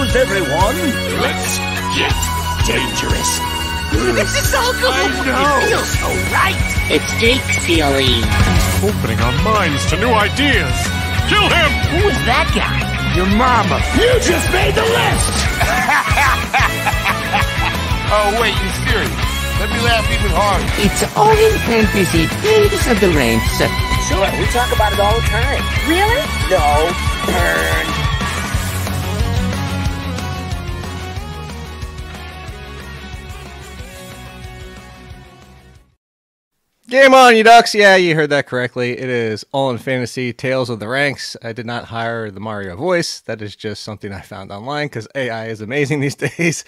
Greetings, everyone. Let's get dangerous. This is so cool. I know. It feels so right. It's Jake Ciely. He's opening our minds to new ideas. Kill him! Who is that guy? Your mama. You just made the list. Oh, wait, you're serious? Let me laugh even harder. It's all in fantasy. Please of the ranks. Sure, we talk about it all the time. Really? No, burn. Game on, you ducks. Yeah, you heard that correctly. It is All in Fantasy Tales of the Ranks. I did not hire the Mario voice. That is just something I found online because AI is amazing these days.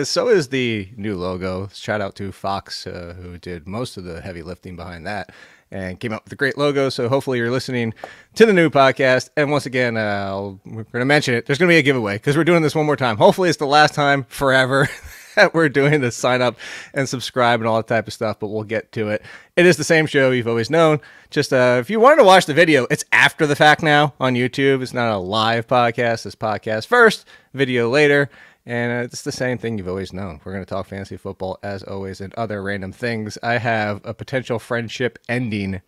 So is the new logo. Shout out to Fox, who did most of the heavy lifting behind that and came up with a great logo. So hopefully you're listening to the new podcast. And once again, we're going to mention it. There's going to be a giveaway because we're doing this one more time. Hopefully it's the last time forever that we're doing the sign up and subscribe and all that type of stuff, but we'll get to it. It is the same show you've always known. Just if you wanted to watch the video, it's after the fact now on YouTube. It's not a live podcast. It's podcast first, video later. And it's the same thing you've always known. We're going to talk fantasy football as always and other random things. I have a potential friendship ending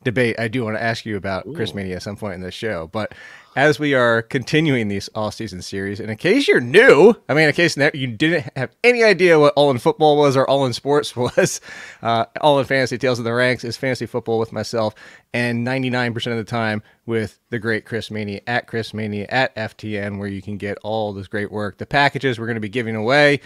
debate I do want to ask you about, Chris Mania, at some point in this show. But as we are continuing these all-season series, and in case you're new, in case you didn't have any idea what All in Football was or All in Sports was, All in Fantasy Tales of the Ranks is fantasy football with myself, and 99% of the time with the great Chris Mania at FTN, where you can get all this great work. The packages we're going to be giving away,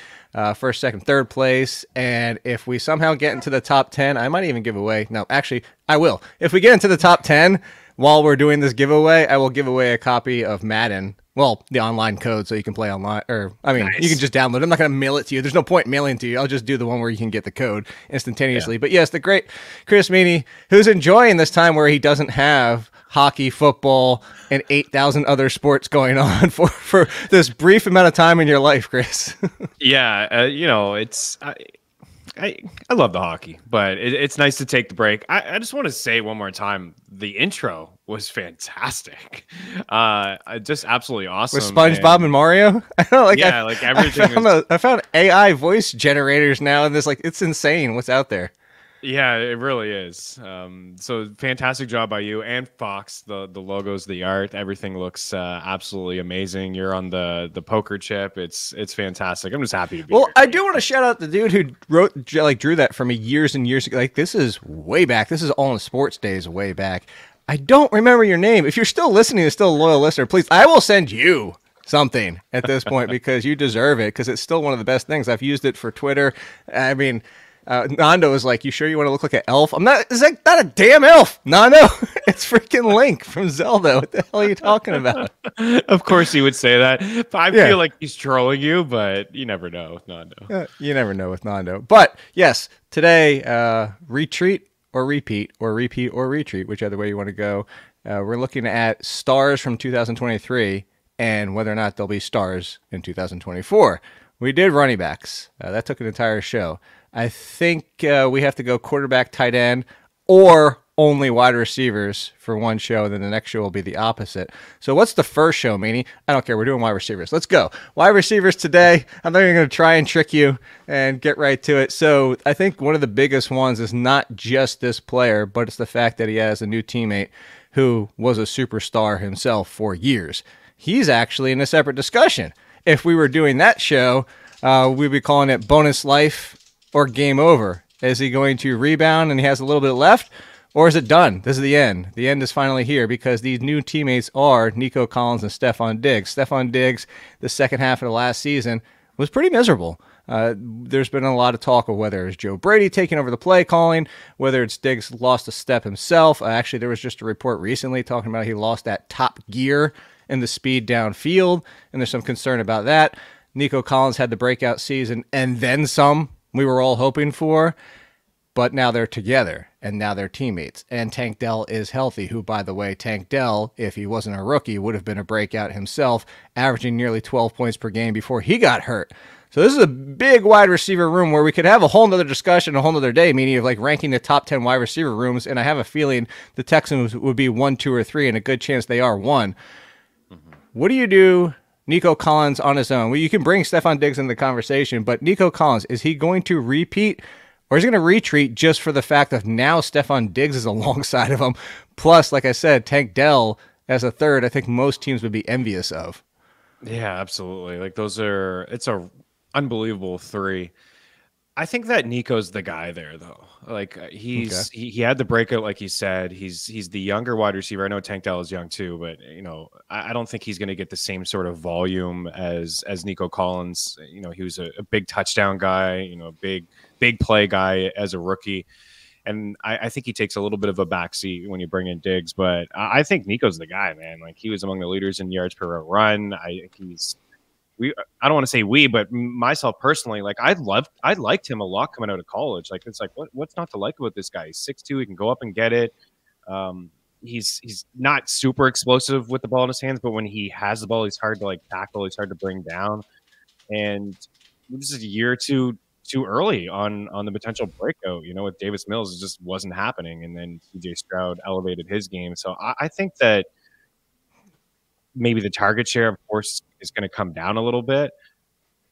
first, second, third place, and if we somehow get into the top 10, I might even give away, no, actually, I will. If we get into the top 10, while we're doing this giveaway, I will give away a copy of Madden. Well, the online code so you can play online. Nice. You can just download it. I'm not going to mail it to you. There's no point mailing it to you. I'll just do the one where you can get the code instantaneously. Yeah. But yes, the great Chris Meany, who's enjoying this time where he doesn't have hockey, football, and 8,000 other sports going on for this brief amount of time in your life, Chris. Yeah, it's... I love the hockey, but it's nice to take the break. I just want to say one more time, the intro was fantastic. Just absolutely awesome. With SpongeBob and Mario? Everything. I found AI voice generators now, and it's insane what's out there. Yeah, it really is. So fantastic job by you and Fox. The logos, the art, everything looks absolutely amazing. You're on the poker chip. It's fantastic. I'm just happy to be here. I do want to shout out the dude who drew that for me years and years ago. This is way back. This is All in Sports days way back. I don't remember your name. If you're still listening and still a loyal listener, please, I will send you something at this point because you deserve it, because it's still one of the best things. I've used it for Twitter. Nando is like, you sure you want to look like an elf? I'm not. Is that not a damn elf? Nando, it's freaking Link from Zelda. What the hell are you talking about? Of course he would say that. I feel like he's trolling you, but you never know with Nando. You never know with Nando. But yes, today, retreat or repeat or repeat or retreat, whichever way you want to go. We're looking at stars from 2023 and whether or not there'll be stars in 2024. We did running backs. That took an entire show. I think we have to go quarterback, tight end, or only wide receivers for one show, and then the next show will be the opposite. So what's the first show, Meanie? I don't care. We're doing wide receivers. Let's go. Wide receivers today. I'm not even going to try and trick you and get right to it. So I think one of the biggest ones is not just this player, but it's the fact that he has a new teammate who was a superstar himself for years. He's actually in a separate discussion. If we were doing that show, we'd be calling it bonus life or game over. Is he going to rebound and he has a little bit left, or is it done? This is the end. The end is finally here because these new teammates are Nico Collins and Stefon Diggs. Stefon Diggs, the second half of the last season, was pretty miserable. There's been a lot of talk of whether it's Joe Brady taking over the play calling, whether it's Diggs lost a step himself. Actually, there was just a report recently talking about he lost that top gear in the speed downfield, and there's some concern about that. Nico Collins had the breakout season and then some we were all hoping for, but now they're together, and now they're teammates. And Tank Dell is healthy, who, by the way, Tank Dell, if he wasn't a rookie, would have been a breakout himself, averaging nearly 12 points per game before he got hurt. So this is a big wide receiver room where we could have a whole nother discussion, a whole nother day, meaning of ranking the top 10 wide receiver rooms, and I have a feeling the Texans would be 1, 2, or 3, and a good chance they are 1. Mm-hmm. What do you do Nico Collins on his own. Well, you can bring Stefon Diggs in the conversation, but Nico Collins, is he going to repeat or is he going to retreat just for the fact of now Stefon Diggs is alongside of him? Plus, like I said, Tank Dell as a third, I think most teams would be envious of. Yeah, absolutely. Like it's a unbelievable 3. I think that Nico's the guy there, though. Like he had the breakout, like you said. He's the younger wide receiver. I know Tank Dell is young too, but I don't think he's going to get the same sort of volume as Nico Collins. He was a big touchdown guy. Big play guy as a rookie, and I think he takes a little bit of a backseat when you bring in Diggs. But I think Nico's the guy, man. Like he was among the leaders in yards per route run. I don't want to say but myself personally, like I liked him a lot coming out of college. Like it's like what's not to like about this guy? He's 6'2", he can go up and get it. He's not super explosive with the ball in his hands, but when he has the ball, he's hard to like tackle. He's hard to bring down. And this is a year or two too early on the potential breakout. With Davis Mills, it just wasn't happening. And then CJ Stroud elevated his game. So I think that maybe the target share, of course, is going to come down a little bit.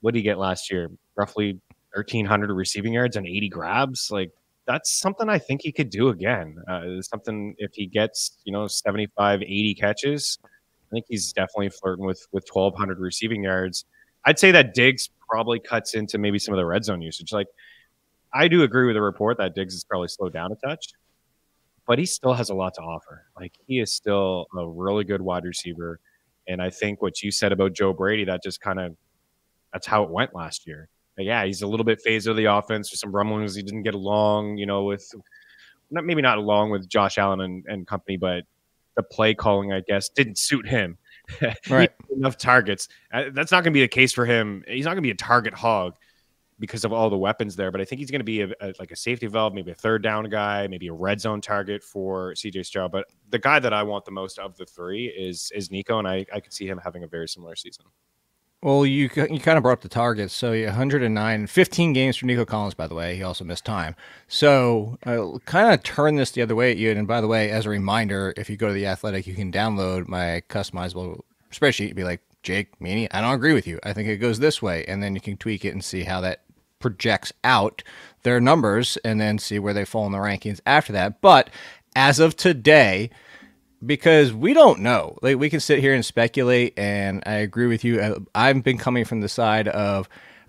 What did he get last year? Roughly 1,300 receiving yards and 80 grabs. Like that's something I think he could do again. Something if he gets 75, 80 catches, I think he's definitely flirting with 1,200 receiving yards. I'd say that Diggs probably cuts into maybe some of the red zone usage. Like I do agree with the report that Diggs has probably slowed down a touch, but he still has a lot to offer. Like he is still a really good wide receiver. And I think what you said about Joe Brady, that's how it went last year. But yeah, he's a little bit phased of the offense. There's some rumblings he didn't get along, with not along with Josh Allen and company, but the play calling, I guess, didn't suit him. Right. Enough targets. That's not going to be the case for him. He's not going to be a target hog because of all the weapons there, but I think he's going to be like a safety valve, maybe a third down guy, maybe a red zone target for CJ Stroud. But the guy that I want the most of the 3 is Nico, and I could see him having a very similar season. Well, you kind of brought up the targets. So 109, 15 games for Nico Collins, by the way. He also missed time. So I'll kind of turn this the other way at you. And by the way, as a reminder, if you go to The Athletic, you can download my customizable spreadsheet. You'd be like, Jake, Meany, I don't agree with you. I think it goes this way. And then you can tweak it and see how that projects out their numbers and then see where they fall in the rankings after that. But as of today, because we don't know, like we can sit here and speculate, and I agree with you. I've been coming from the side of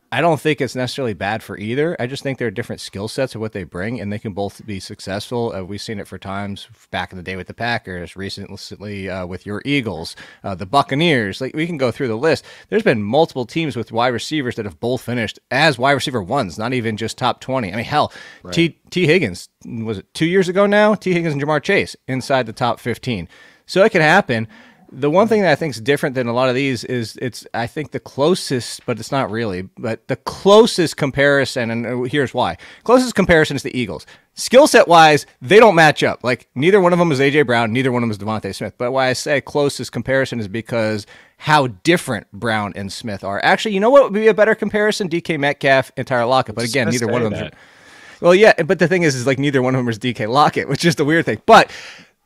I don't think it's necessarily bad for either. I just think there are different skill sets of what they bring, and they can both be successful. We've seen it for times back in the day with the Packers, recently with your Eagles, the Buccaneers. Like we can go through the list. There's been multiple teams with wide receivers that have both finished as wide receiver ones, not even just top 20. I mean, hell, right. T. Higgins, was it 2 years ago now? T. Higgins and Jamar Chase inside the top 15. So it can happen. The one thing that I think is different than a lot of these is I think the closest, but it's not really, but the closest comparison, and here's why. Closest comparison is the Eagles. Skill set wise, they don't match up. Like neither one of them is A.J. Brown, neither one of them is Devontae Smith. But why I say closest comparison is because how different Brown and Smith are. Actually, you know what would be a better comparison? DK Metcalf and Tyler Lockett. But again, neither one of them. Well, yeah, but the thing is like neither one of them is DK Lockett, which is the weird thing. But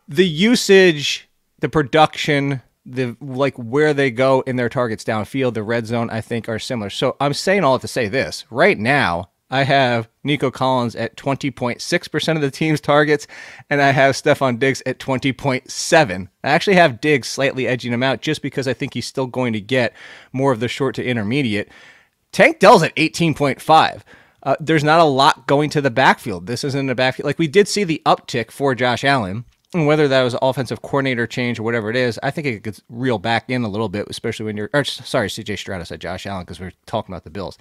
the usage, the production, the like where they go in their targets downfield, the red zone, I think are similar. So I'm saying all to say this. Right now, I have Nico Collins at 20.6% of the team's targets, and I have Stefon Diggs at 20.7. I actually have Diggs slightly edging him out just because I think he's still going to get more of the short to intermediate. Tank Dell's at 18.5. There's not a lot going to the backfield. This isn't a backfield. Like we did see the uptick for Josh Allen. And whether that was offensive coordinator change or whatever it is, I think it could reel back in a little bit, especially when CJ Stroud. I said Josh Allen because we're talking about the Bills.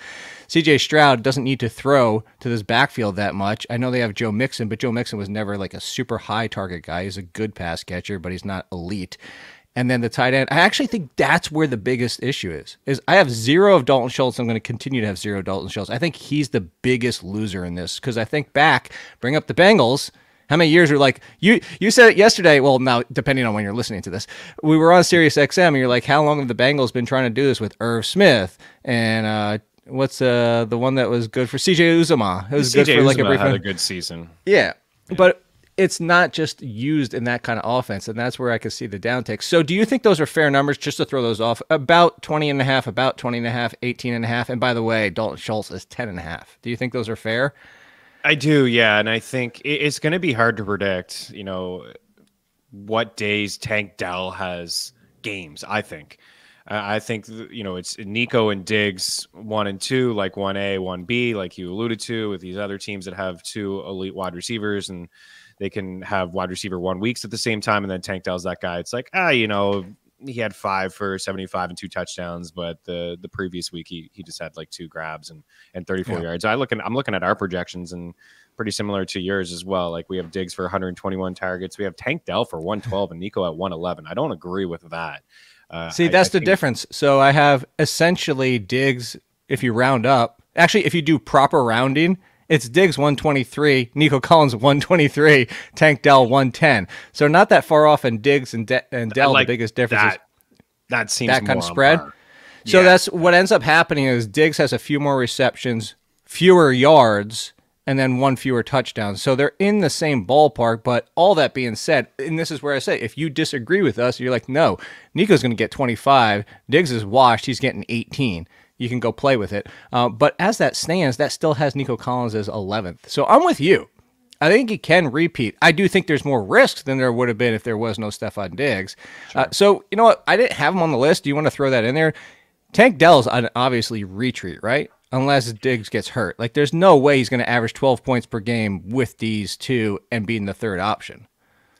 CJ Stroud doesn't need to throw to this backfield that much. I know they have Joe Mixon, but Joe Mixon was never like a super high target guy. He's a good pass catcher, but he's not elite. And then the tight end, I actually think that's where the biggest issue is I have 0 of Dalton Schultz. I'm going to continue to have 0 Dalton Schultz. I think he's the biggest loser in this because I think bring up the Bengals. How many years were like, you said it yesterday, well, now, depending on when you're listening to this, we were on Sirius XM, and you're like, how long have the Bengals been trying to do this with Irv Smith? And what's the one that was good for CJ Uzomah? It was good for like Uzomah had a good season. Yeah, but it's not just used in that kind of offense, and that's where I could see the downtick. So do you think those are fair numbers, just to throw those off? About 20.5, about 20.5, 18.5, and by the way, Dalton Schultz is 10.5. Do you think those are fair? I do, yeah, and I think it's going to be hard to predict, what days Tank Dell has games, I think. I think, it's Nico and Diggs 1 and 2, like 1A, 1B, like you alluded to, with these other teams that have 2 elite wide receivers, and they can have wide receiver 1 weeks at the same time. And then Tank Dell's that guy. It's like, he had 5 for 75 and 2 touchdowns, but the previous week he just had like 2 grabs and 34 yards. I'm looking at our projections, and pretty similar to yours as well. Like we have Diggs for 121 targets. We have Tank Dell for 112 and Nico at 111. I don't agree with that. That's the difference. So I have essentially Diggs, if you round up, actually, if you do proper rounding, it's Diggs 123, Nico Collins 123, Tank Dell 110. So not that far off, and Diggs and Dell, the biggest difference is that seems that kind more of spread. So that's what ends up happening is Diggs has a few more receptions, fewer yards, and then 1 fewer touchdown. So they're in the same ballpark, but all that being said, and this is where I say, if you disagree with us, you're like, no, Nico's going to get 25, Diggs is washed, he's getting 18. You can go play with it. But as that stands, that still has Nico Collins as 11th. So I'm with you. I think he can repeat. I do think there's more risk than there would have been if there was no Stefon Diggs. Sure. So, you know what? I didn't have him on the list. Do you want to throw that in there? Tank Dell's obviously retreat, right? Unless Diggs gets hurt. Like, there's no way he's going to average 12 points per game with these 2 and being the third option.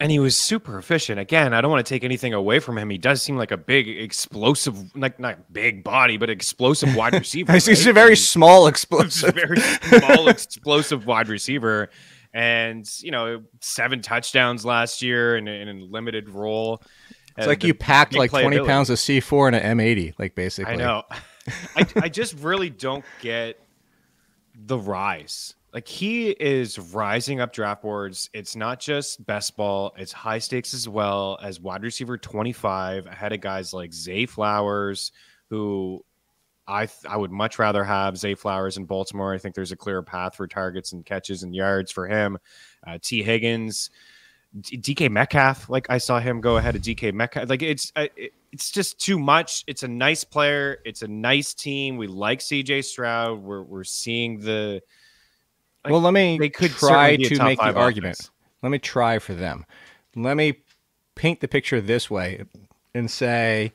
And he was super efficient. Again, I don't want to take anything away from him. He does seem like a big, explosive, like not big body, but explosive wide receiver. He's a very small explosive. Very small, explosive wide receiver. And, 7 touchdowns last year in a limited role. It's like you packed like 20 pounds of C4 in an M80, like basically. I know. I just really don't get the rise. Like, he is rising up draft boards. It's not just best ball. It's high stakes as well, as wide receiver 25 ahead of guys like Zay Flowers, who I would much rather have Zay Flowers in Baltimore. I think there's a clearer path for targets and catches and yards for him. T. Higgins, DK Metcalf. Like, I saw him go ahead of DK Metcalf. Like, it's just too much. It's a nice player. It's a nice team. We like CJ Stroud. We're seeing the... Like, well, let me try to make the offense. argument. Let me try for them. Let me paint the picture this way and say,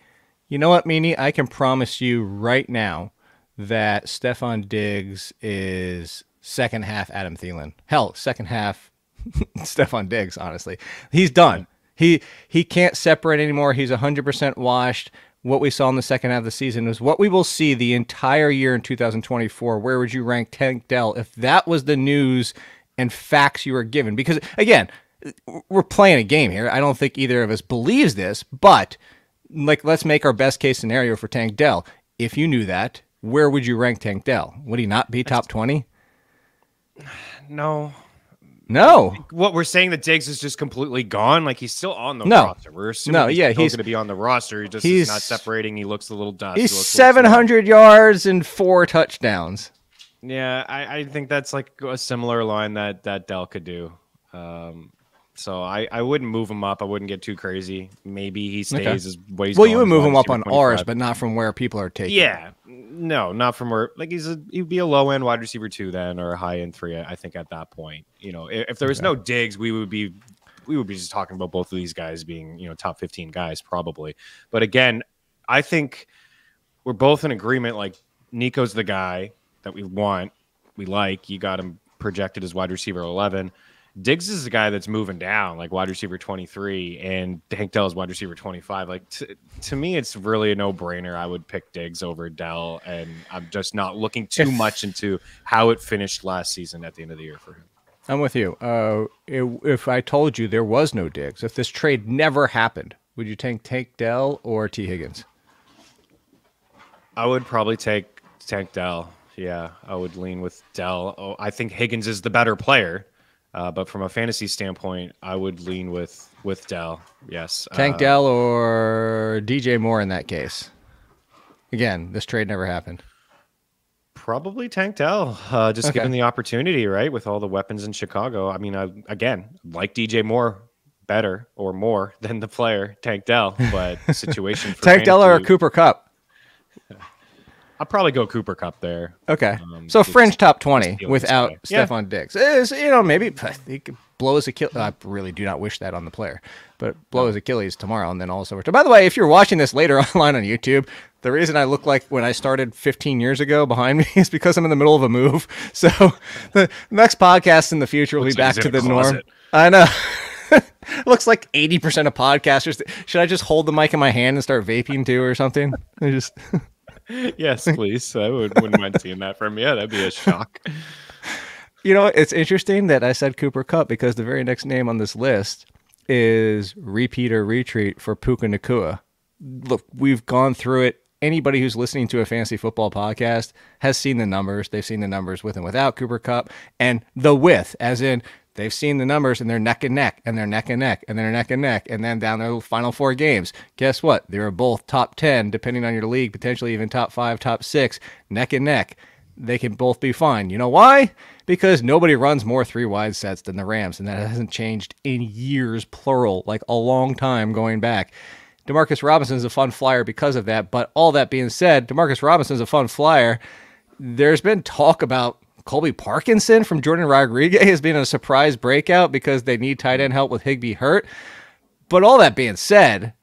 you know what, Meanie? I can promise you right now that Stefon Diggs is second half Adam Thielen. Hell, second half Stefon Diggs, honestly. He's done. He can't separate anymore. He's 100% washed. What we saw in the second half of the season is what we will see the entire year in 2024. Where would you rank Tank Dell if that was the news and facts you were given? Because, again, we're playing a game here. I don't think either of us believes this, but let's make our best case scenario for Tank Dell. If you knew that, where would you rank Tank Dell? Would he not be top 20? No. What we're saying that Diggs is just completely gone. Like, he's still on the roster. We're assuming he's going to be on the roster. He's not separating. He looks a little dust. He's 700 yards and 4 touchdowns. Yeah, I think that's like a similar line that Dell could do. So I wouldn't move him up. I wouldn't get too crazy. Maybe he stays as way. Well, you would move him up on ours, but not from where people are taking. Yeah, no, not from where. Like, he'd be a low end wide receiver 2 then, or a high end 3. I think at that point, if there was no Diggs, we would be just talking about both of these guys being top 15 guys probably. But again, I think we're both in agreement. Like, Nico's the guy that we want. We like. You got him projected as wide receiver 11. Diggs is the guy that's moving down, like wide receiver 23, and Tank Dell is wide receiver 25. Like, to me, it's really a no-brainer. I would pick Diggs over Dell, and I'm just not looking too much into how it finished last season at the end of the year for him. I'm with you. If I told you there was no Diggs, if this trade never happened, would you take Dell or T. Higgins? I would probably take Tank Dell. Yeah, I would lean with Dell. Oh, I think Higgins is the better player. But from a fantasy standpoint, I would lean with Dell. Yes. Tank Dell or DJ Moore in that case. Again, this trade never happened. Probably Tank Dell, just given the opportunity, right? With all the weapons in Chicago. I mean, I like DJ Moore better or more than the player Tank Dell, but the situation for Tank Dell or Cooper Kupp? I'll probably go Cooper Kupp there. Okay. So fringe top 20 without Stefon Diggs. Is, maybe he could blow his Achilles. I really do not wish that on the player, but blow his Achilles tomorrow and then also return. By the way, if you're watching this later online on YouTube, the reason I look like when I started 15 years ago behind me is because I'm in the middle of a move. So the next podcast in the future will be back to the norm. I know. Looks like 80% of podcasters. Should I just hold the mic in my hand and start vaping too or something? I just... Yes, please. I wouldn't mind seeing that from you. That'd be a shock. It's interesting that I said Cooper Kupp because the very next name on this list is repeat or retreat for Puka Nacua. Look, we've gone through it. Anybody who's listening to a fantasy football podcast has seen the numbers. They've seen the numbers with and without Cooper Kupp, and the with, as in they've seen the numbers and they're neck and neck and they're neck and neck and they're neck and neck. And then down the final 4 games, guess what? They were both top 10, depending on your league, potentially even top 5, top 6, neck and neck. They can both be fine. You know why? Because nobody runs more 3 wide sets than the Rams, and that hasn't changed in years, plural, like a long time going back. Demarcus Robinson's a fun flyer because of that, but all that being said, Demarcus Robinson's a fun flyer. There's been talk about Colby Parkinson from Jordan Rodriguez has been a surprise breakout because they need tight end help with Higbee hurt. But all that being said,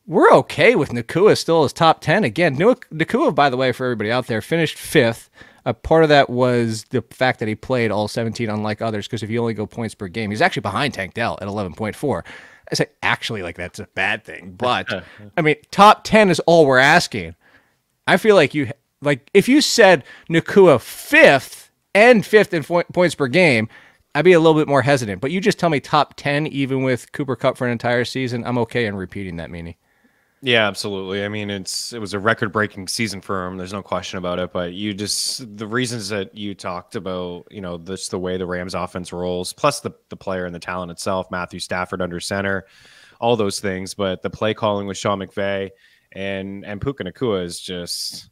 we're okay with Nacua still as top 10. Again, Nacua, by the way, for everybody out there, finished 5th. A part of that was the fact that he played all 17, unlike others, because if you only go points per game, he's actually behind Tank Dell at 11.4. I say actually like that's a bad thing, but I mean, top 10 is all we're asking. I feel like if you said Nacua 5th and 5th in points per game, I'd be a little bit more hesitant. But you just tell me top 10, even with Cooper Kupp for an entire season, I'm okay in repeating that, Meanie. Yeah, absolutely. I mean, it was a record-breaking season for him. There's no question about it. But the reasons that you talked about, the way the Rams offense rolls, plus the player and the talent itself, Matthew Stafford under center, all those things. But the play calling with Sean McVay and Puka Nacua is just,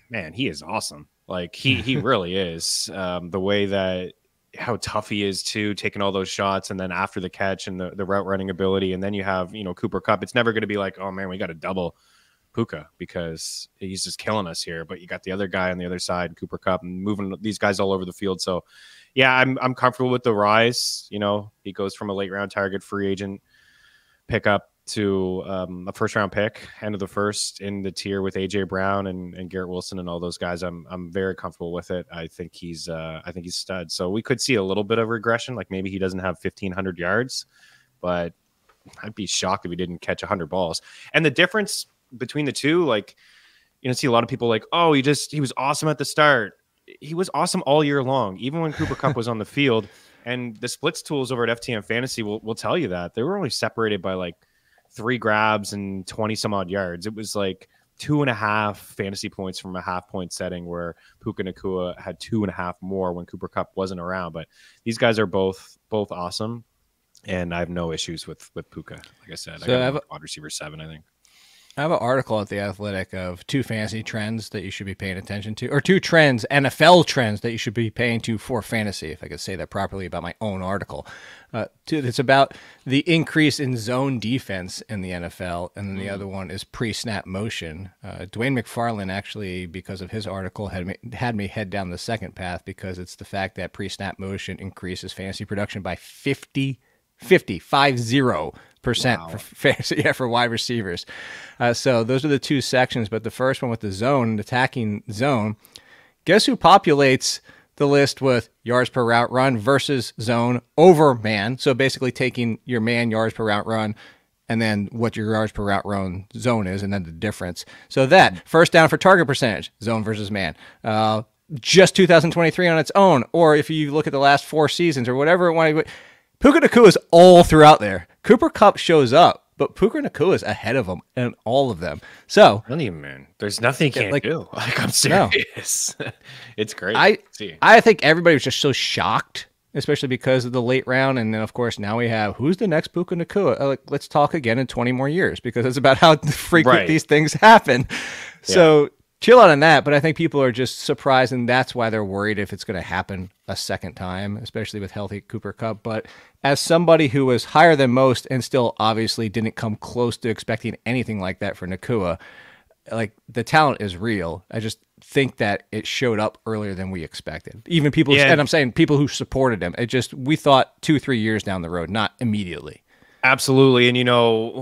man, he is awesome. Like he really is. The way that how tough he is too, taking all those shots and then after the catch and the route running ability. And then you have, Cooper Kupp. It's never going to be like, oh man, we got to double Puka because he's just killing us here. But you got the other guy on the other side, Cooper Kupp, and moving these guys all over the field. So yeah, I'm comfortable with the rise. He goes from a late round target free agent pickup to a first round pick, end of the first in the tier with AJ Brown and Garrett Wilson and all those guys. I'm very comfortable with it. I think he's stud. So we could see a little bit of regression, like maybe he doesn't have 1,500 yards, but I'd be shocked if he didn't catch 100 balls. And the difference between the two, like, see a lot of people like, oh, he was awesome at the start. He was awesome all year long, even when Cooper Kupp was on the field. And the splits tools over at FTN Fantasy will tell you that they were only separated by like 3 grabs and 20 some odd yards. It was like 2.5 fantasy points from a half-point setting where Puka Nacua had 2.5 more when Cooper Kupp wasn't around. But these guys are both awesome, and I have no issues with Puka. Like I said, I got wide receiver 7, I think. I have an article at The Athletic of 2 fantasy trends that you should be paying attention to, or 2 trends, NFL trends that you should be paying to for fantasy, if I could say that properly about my own article. It's about the increase in zone defense in the NFL, and then the other one is pre-snap motion. Dwayne McFarland actually, because of his article, had me head down the second path because it's the fact that pre-snap motion increases fantasy production by 50% for fantasy, for wide receivers. So those are the 2 sections, but the first one with the zone, attacking zone, guess who populates the list with yards per route run versus zone over man? So basically taking your man yards per route run and then what your yards per route run zone is, and then the difference. So that first down for target percentage, zone versus man. Just 2023 on its own, or if you look at the last 4 seasons or whatever it wanted, Puka Nacua is all throughout there. Cooper Kupp shows up, but Puka Nacua is ahead of him in all of them. So, really, man, there's nothing he can't do. Like, I'm serious. No. It's great. I think everybody was just so shocked, especially because of the late round. And then, of course, now we have who's the next Puka Nacua? Let's talk again in 20 more years because it's about how frequent these things happen. Yeah. So, chill out on that, but I think people are just surprised, and that's why they're worried if it's going to happen a second time, especially with healthy Cooper Kupp. But as somebody who was higher than most and still obviously didn't come close to expecting anything like that for Nacua, like the talent is real. I just think that it showed up earlier than we expected. Even people, and I'm saying people who supported him, we thought 2-3 years down the road, not immediately. Absolutely. And,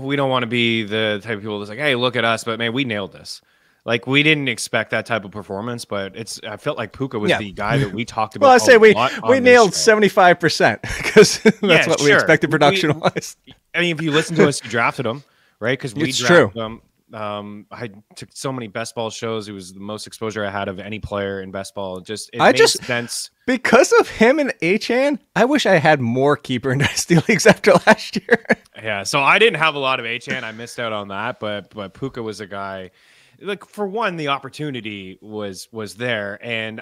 we don't want to be the type of people that's like, hey, look at us, but man, we nailed this. Like, we didn't expect that type of performance, but I felt like Puka was the guy that we talked about. Well, I say we nailed 75% because that's what we expected production-wise. I mean, if you listen to us, you drafted him, right? Because we drafted him. I took so many best ball shows. It was the most exposure I had of any player in best ball. It made sense. Because of him and Achan, I wish I had more keeper in dynasty leagues after last year. Yeah, so I didn't have a lot of Achan. I missed out on that, but Puka was a guy. Like, for one, the opportunity was there, and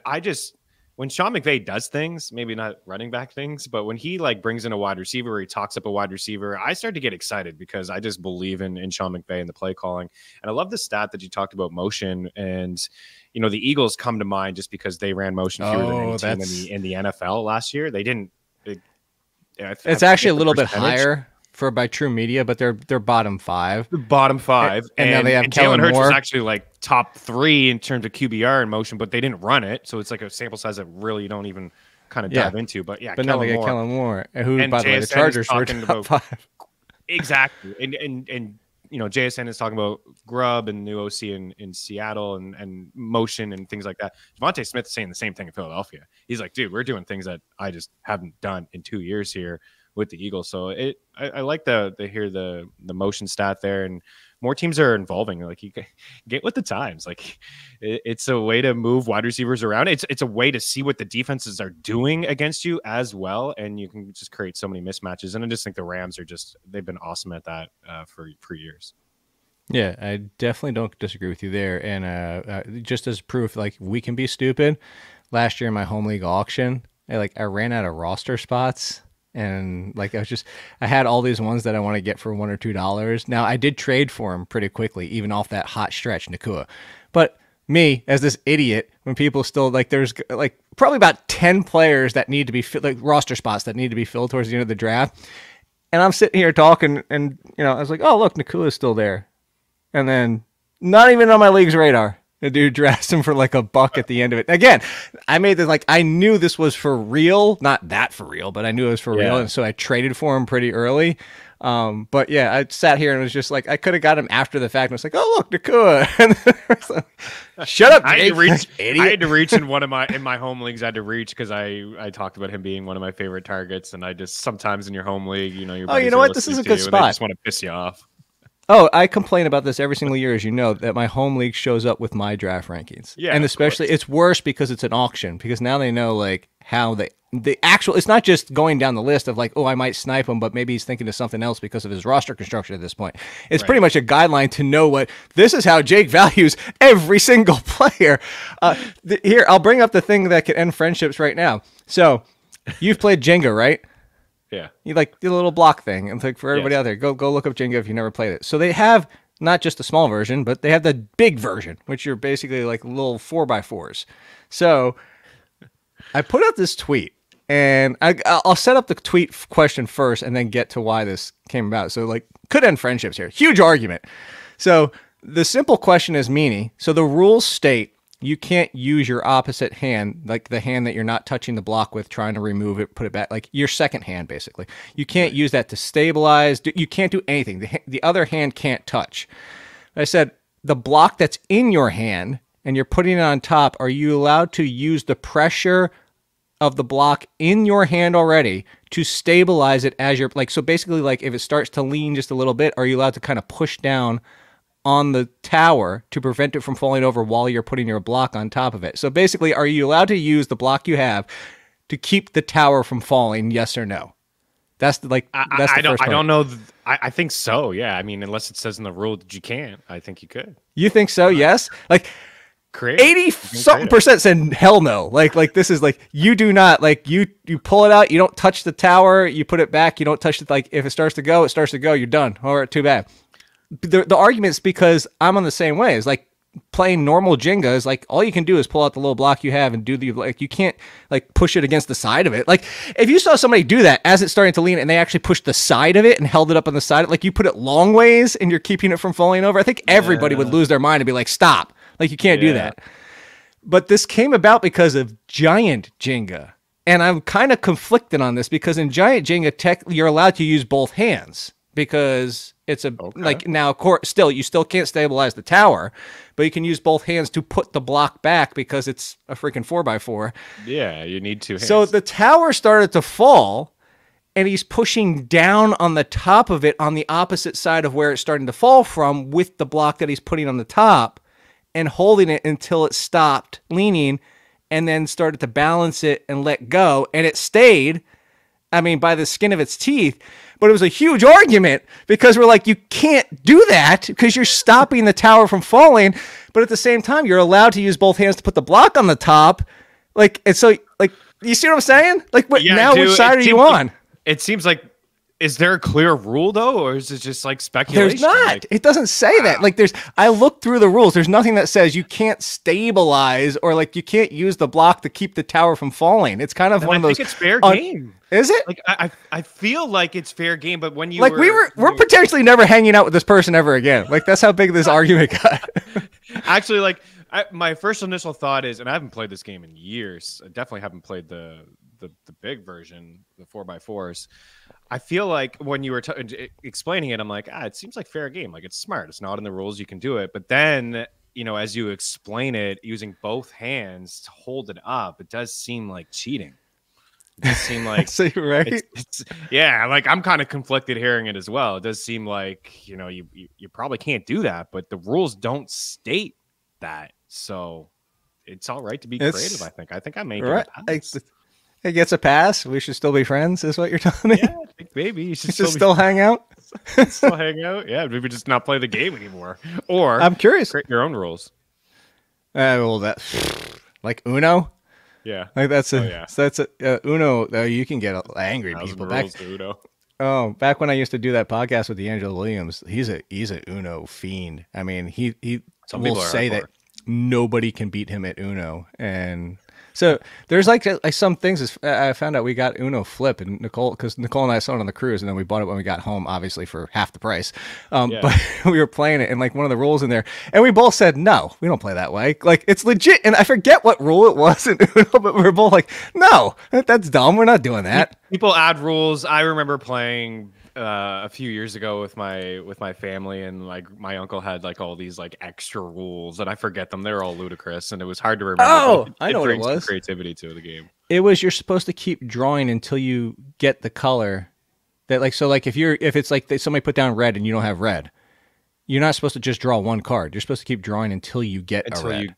when Sean McVay does things, maybe not running back things, but when he brings in a wide receiver or he talks up a wide receiver, I start to get excited because I just believe in Sean McVay and the play calling. And I love the stat that you talked about motion, and the Eagles come to mind just because they ran motion fewer than any team in the NFL last year. They didn't. It's actually a little bit higher by True Media, but they're bottom 5. Bottom 5. And now they have Jalen Hurts was actually top 3 in terms of QBR in motion, but they didn't run it. So it's like a sample size that really you don't even kind of dive into. But yeah, but now they get Kellen Moore, who, by the way, the Chargers were top 5. Exactly. And JSN is talking about Grubb and new OC in Seattle and motion and things like that. Devontae Smith is saying the same thing in Philadelphia. He's like, dude, we're doing things that I just haven't done in 2 years here with the Eagles. So I like to hear the motion stat there, and more teams are involving. Like, you get with the times. Like, it's a way to move wide receivers around. It's a way to see what the defenses are doing against you as well, and you can just create so many mismatches. And I just think the Rams they've been awesome at that for years. Yeah, I definitely don't disagree with you there. And just as proof, we can be stupid. Last year in my home league auction, I ran out of roster spots. And I had all these ones that I want to get for $1 or $2. Now, I did trade for him pretty quickly, even off that hot stretch, Nacua. But me, as this idiot, when people still there's probably about 10 players that need to be roster spots that need to be filled towards the end of the draft. And I'm sitting here talking, and I was like, oh, look, Nacua is still there. And then not even on my league's radar. The dude drafts him for $1 at the end of it. Again, I made this I knew this was for real, not that for real, but I knew it was for real, and so I traded for him pretty early. But yeah, I sat here and was just I could have got him after the fact. And I was like, oh look, Nacua. Shut up, Jake. I had to reach in my home leagues. I had to reach because I talked about him being one of my favorite targets, and I just sometimes in your home league, your buddies what? This is a good spot. I just want to piss you off. Oh, I complain about this every single year, as you know, that my home league shows up with my draft rankings. Yeah, and especially it's worse because it's an auction, because now they know how the actual, it's not just going down the list of oh, I might snipe him, but maybe he's thinking of something else because of his roster construction at this point. It's pretty much a guideline to know this is how Jake values every single player. Here, I'll bring up the thing that could end friendships right now. So you've played Jenga, right? Yeah. You the little block thing. And for everybody out there, go look up Jenga if you never played it. So they have not just the small version, but they have the big version, which are basically little 4x4s. So I put out this tweet, and I'll set up the tweet question first and then get to why this came about. So could end friendships here. Huge argument. So the simple question is meanie. So the rules state you can't use your opposite hand, the hand that you're not touching the block with, trying to remove it, put it back, your second hand, basically. You can't use that to stabilize. You can't do anything. The other hand can't touch. I said, the block that's in your hand and you're putting it on top, are you allowed to use the pressure of the block in your hand already to stabilize it as you're, so basically, if it starts to lean just a little bit, are you allowed to kind of push down on the tower to prevent it from falling over while you're putting your block on top of it? So basically, are you allowed to use the block you have to keep the tower from falling? Yes or no? That's the first part. I don't know. I think so. Yeah. I mean, unless it says in the rule that you can't, I think you could. You think so? Yes. 80-something% said hell no. This is you do not, you pull it out, you don't touch the tower, you put it back, you don't touch it. If it starts to go, you're done. All right, too bad. The argument is because I'm on the same way. It's playing normal Jenga is like all you can do is pull out the little block you have and do the like you can't like push it against the side of it. Like if you saw somebody do that as it's starting to lean and they actually pushed the side of it and held it up on the side, like you put it long ways and you're keeping it from falling over, I think everybody would lose their mind and be like, stop. Like you can't do that. But this came about because of giant Jenga. And I'm kind of conflicted on this because in giant Jenga you're allowed to use both hands because it's like now still you still can't stabilize the tower, but you can use both hands to put the block back because it's a freaking 4x4. Yeah, you need 2 hands. So the tower started to fall and he's pushing down on the top of it on the opposite side of where it's starting to fall from with the block that he's putting on the top and holding it until it stopped leaning and then started to balance it and let go. And it stayed, I mean, by the skin of its teeth. But it was a huge argument because we're like, you can't do that because you're stopping the tower from falling. But at the same time, you're allowed to use both hands to put the block on the top. Like, and so, like, you see what I'm saying? Like, what, now which side are you on? It seems like, is there a clear rule though, or is it just like speculation? There's not. Like, it doesn't say that. Like I looked through the rules. There's nothing that says you can't stabilize or like you can't use the block to keep the tower from falling. It's kind of one of those. I think it's fair game. Is it? Like I feel like it's fair game, but when you like we're potentially never hanging out with this person ever again. Like that's how big this argument got. Actually, like my first initial thought is, and I haven't played this game in years. I definitely haven't played the big version, the 4x4s. I feel like when you were explaining it, I'm like, it seems like fair game. Like it's smart. It's not in the rules. You can do it. But then, you know, as you explain it, using both hands to hold it up, it does seem like cheating. It does seem like, so you're right. Yeah, like I'm kind of conflicted hearing it as well. It does seem like, you know, you probably can't do that, but the rules don't state that. So it's all right to be creative. I think I made it. It gets a pass. We should still be friends, is what you're telling me? Yeah, I think maybe you should still hang out. Still hang out. Yeah, maybe just not play the game anymore. Or I'm curious. Create your own rules. Well, that like Uno. Yeah, like that's a yeah. So that's a Uno. You can get angry people back. Uno. Oh, back when I used to do that podcast with D'Angelo Williams, he's a Uno fiend. I mean, he will say that nobody can beat him at Uno, and so there's like some things. I found out we got Uno Flip, and Nicole and I saw it on the cruise, and then we bought it when we got home, obviously for half the price. But we were playing it, and like one of the rules in there, and we both said no, we don't play that way. Like it's legit, and I forget what rule it was in Uno, but we were both like, no, that's dumb. We're not doing that. People add rules. I remember playing a few years ago with my family, and like my uncle had like all these like extra rules, and I forget them. They're all ludicrous, and it was hard to remember. Oh, I know what it was. Creativity to the game. It was you're supposed to keep drawing until you get the color that like so like if it's like somebody put down red and you don't have red, you're not supposed to just draw one card. You're supposed to keep drawing until you get a red.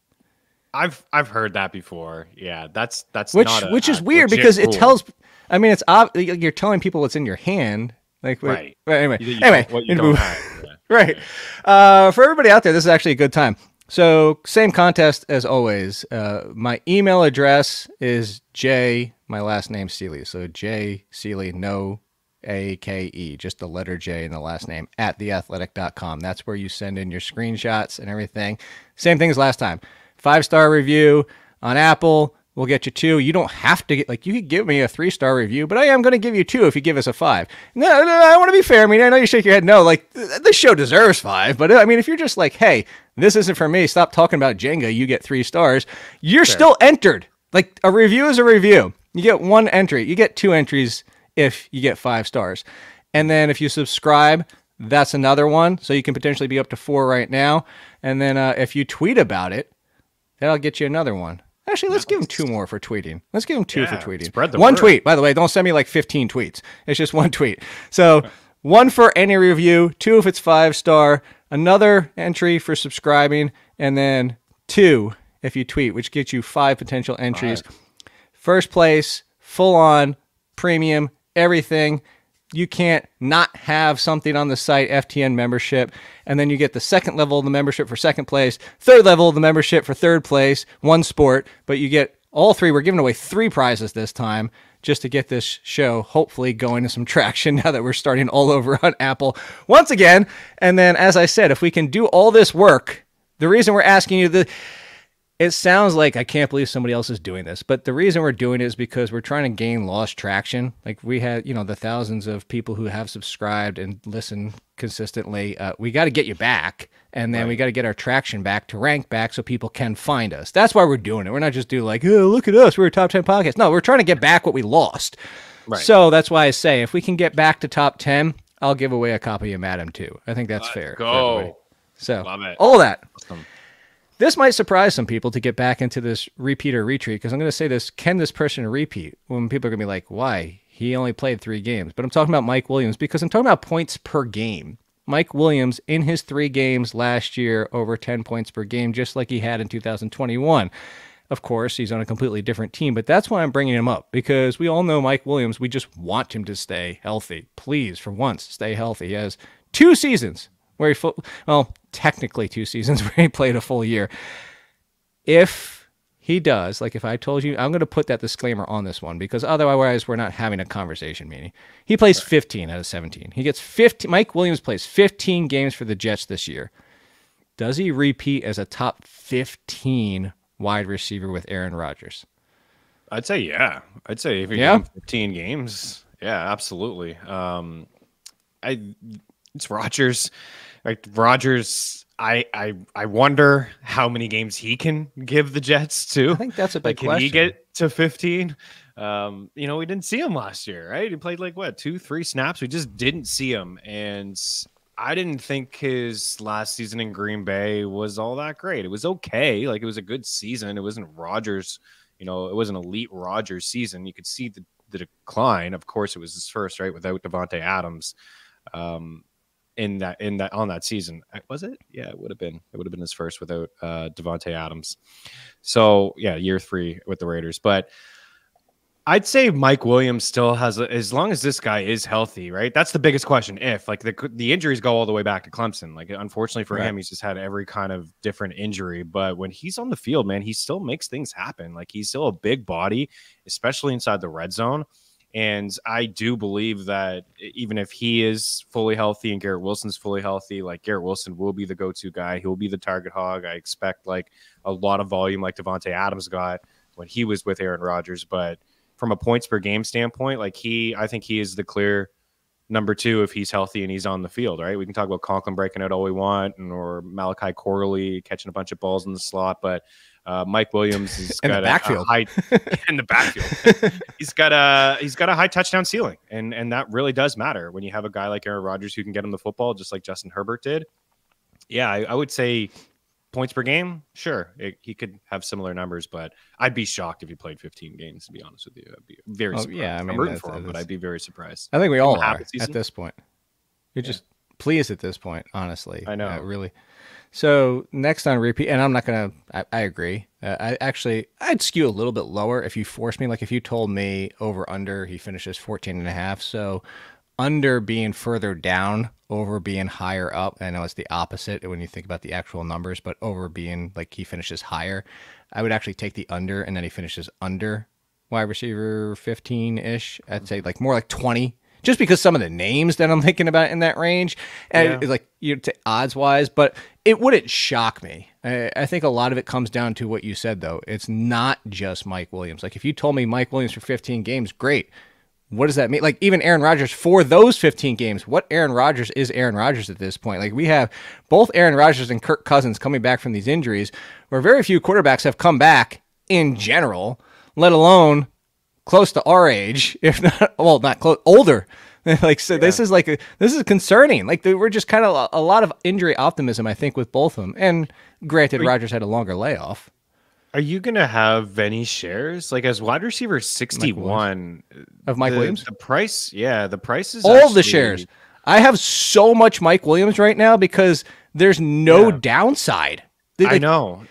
I've heard that before. Yeah, that's which is weird because it tells. I mean, it's you're telling people what's in your hand. Like, right. Anyway, what you don't have. Yeah. Right. For everybody out there, this is actually a good time. So same contest as always. My email address is my last name Ciely. So J Ciely, no AKE, just the letter J in the last name at theathletic.com. That's where you send in your screenshots and everything. Same thing as last time. 5-star review on Apple. We'll get you 2. You don't have to get, like, you could give me a 3-star review, but I am going to give you 2 if you give us a 5. No, I want to be fair. I mean, I know you shake your head. No, like, this show deserves 5. But I mean, if you're just like, hey, this isn't for me, stop talking about Jenga, you get 3 stars, you're still entered. Like, a review is a review. You get 1 entry. You get 2 entries if you get 5 stars. And then if you subscribe, that's another one. So you can potentially be up to 4 right now. And then if you tweet about it, that'll get you another one. Actually, let's give him 2 more for tweeting. Let's give him 2 for tweeting. Spread the 1 word. tweet, by the way. Don't send me like 15 tweets. It's just 1 tweet. So 1 for any review, 2 if it's 5-star, another entry for subscribing, and then 2 if you tweet, which gets you 5 potential entries. 5. First place, full on, premium, everything. You can't not have something on the site, FTN membership, and then you get the 2nd level of the membership for 2nd place, 3rd level of the membership for 3rd place, 1 sport, but you get all 3. We're giving away 3 prizes this time just to get this show hopefully going to some traction now that we're starting all over on Apple once again. And then, as I said, if we can do all this work, The reason we're asking you it sounds like I can't believe somebody else is doing this, but the reason we're doing it is because we're trying to gain lost traction. Like we had, the thousands of people who have subscribed and listen consistently. We got to get you back, and then we got to get our traction back to rank back so people can find us. That's why we're doing it. We're not just doing like, oh, look at us, we're a top 10 podcast. No, we're trying to get back what we lost. Right. So that's why I say if we can get back to top 10, I'll give away a copy of Madam too. I think that's fair. Go. So love it. All of that. Awesome. This might surprise some people to get back into this repeat or retreat, because I'm going to say this, can this person repeat? When people are going to be like, why? He only played 3 games. But I'm talking about Mike Williams because I'm talking about points per game. Mike Williams, in his 3 games last year, over 10 points per game, just like he had in 2021. Of course, he's on a completely different team, but that's why I'm bringing him up, because we all know Mike Williams. We just want him to stay healthy. Please, for once, stay healthy. He has 2 seasons where technically 2 seasons where he played a full year. If he does, like if I told you, I'm going to put that disclaimer on this one, because otherwise we're not having a conversation meeting. He plays 15 out of 17. He gets 15. Mike Williams plays 15 games for the Jets this year. Does he repeat as a top 15 wide receiver with Aaron Rodgers? I'd say, yeah. I'd say if you're getting 15 games, yeah, absolutely. It's Rodgers. Like Rodgers, I wonder how many games he can give the Jets to. I think that's a big question. Can he get to 15? We didn't see him last year, right? He played 2-3 snaps. We just didn't see him. And I didn't think his last season in Green Bay was all that great. It was okay. It was a good season. It wasn't Rodgers, it was an elite Rodgers season. You could see the decline. Of course, it was his first, right? Without Devontae Adams. On that season. Was it? Yeah, it would have been his first without Devontae Adams. So yeah, year 3 with the Raiders. But I'd say Mike Williams still has, as long as this guy is healthy, right? That's the biggest question. If the injuries go all the way back to Clemson, unfortunately for him, he's just had every kind of different injury. But when he's on the field, man, he still makes things happen. He's still a big body, especially inside the red zone. And I do believe that even if he is fully healthy and Garrett Wilson's fully healthy, Garrett Wilson will be the go-to guy. He'll be the target hog. I expect a lot of volume like Devontae Adams got when he was with Aaron Rodgers. But from a points per game standpoint, I think he is the clear number 2 if he's healthy and he's on the field, right? We can talk about Conklin breaking out all we want, or Malachi Corley catching a bunch of balls in the slot, but Mike Williams has got a high in the backfield. He's got a high touchdown ceiling, and that really does matter when you have a guy like Aaron Rodgers who can get him the football, just like Justin Herbert did. Yeah, I would say points per game. Sure, he could have similar numbers, but I'd be shocked if he played 15 games. To be honest with you, I'd be very surprised. Yeah, I'm rooting for him, but I'd be very surprised. I think we all are at this point. You're just pleased at this point, honestly. I know, really. So next on repeat, and I'm not going to, I agree. I'd skew a little bit lower if you forced me. If you told me over under, he finishes 14.5. So under being further down, over being higher up. I know it's the opposite when you think about the actual numbers, but over being he finishes higher, I would actually take the under, and then he finishes under wide receiver 15-ish. I'd say more 20. Just because some of the names that I'm thinking about in that range, and odds wise, but it wouldn't shock me. I think a lot of it comes down to what you said, though. It's not just Mike Williams. If you told me Mike Williams for 15 games, great. What does that mean? Even Aaron Rodgers for those 15 games, what Aaron Rodgers is Aaron Rodgers at this point? We have both Aaron Rodgers and Kirk Cousins coming back from these injuries, where very few quarterbacks have come back in general, let alone close to our age, if not, not close, older. This is concerning. We're just kind of a lot of injury optimism, I think, with both of them. And granted, Rodgers had a longer layoff. Are you going to have any shares? As wide receiver 61 of Mike Williams? The price is all the shares. I have so much Mike Williams right now because there's no downside. I know.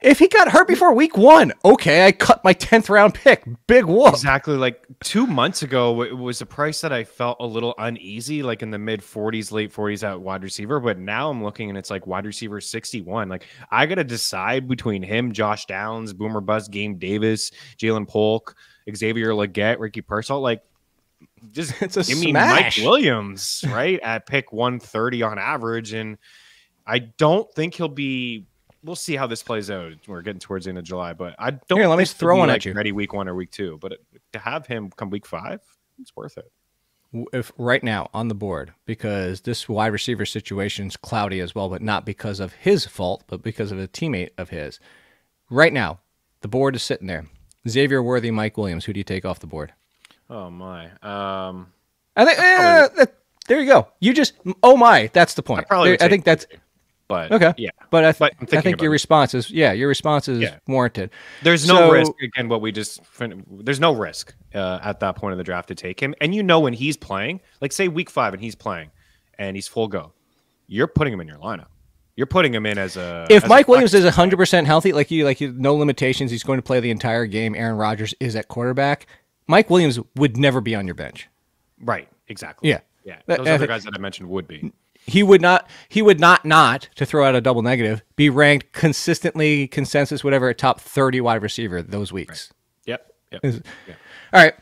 If he got hurt before week 1, okay, I cut my 10th round pick. Big whoop. Exactly. 2 months ago, it was a price that I felt a little uneasy, in the mid 40s, late 40s at wide receiver. But now I'm looking and it's wide receiver 61. I got to decide between him, Josh Downs, Boomer Bust, Game Davis, Jalen Polk, Xavier Legette, Ricky Pearsall. Just give me Mike Williams, right? At pick 130 on average. And I don't think he'll be we'll see how this plays out. We're getting towards the end of July, but I don't. Here, let me think throw he'll be, one like, at you. Ready week 1 or week 2, but to have him come week 5, it's worth it. If right now on the board, because this wide receiver situation is cloudy as well, but not because of his fault, but because of a teammate of his. Right now, the board is sitting there. Xavier Worthy, Mike Williams. Who do you take off the board? Oh my. I think there you go. You just that's the point. I think that's. But okay. Yeah. But I think think your response is warranted. There's no risk again. There's no risk at that point of the draft to take him. And when he's playing, like say week 5 and he's playing and he's full go, you're putting him in your lineup. You're putting him in as a. If Mike Williams is 100% healthy, like no limitations, he's going to play the entire game. Aaron Rodgers is at quarterback. Mike Williams would never be on your bench. Right. Exactly. Yeah. Yeah. Those other guys that I mentioned would be. He would not, to throw out a double negative, be ranked consistently, consensus, whatever, at top 30 wide receiver those weeks. Right. Yep. All right.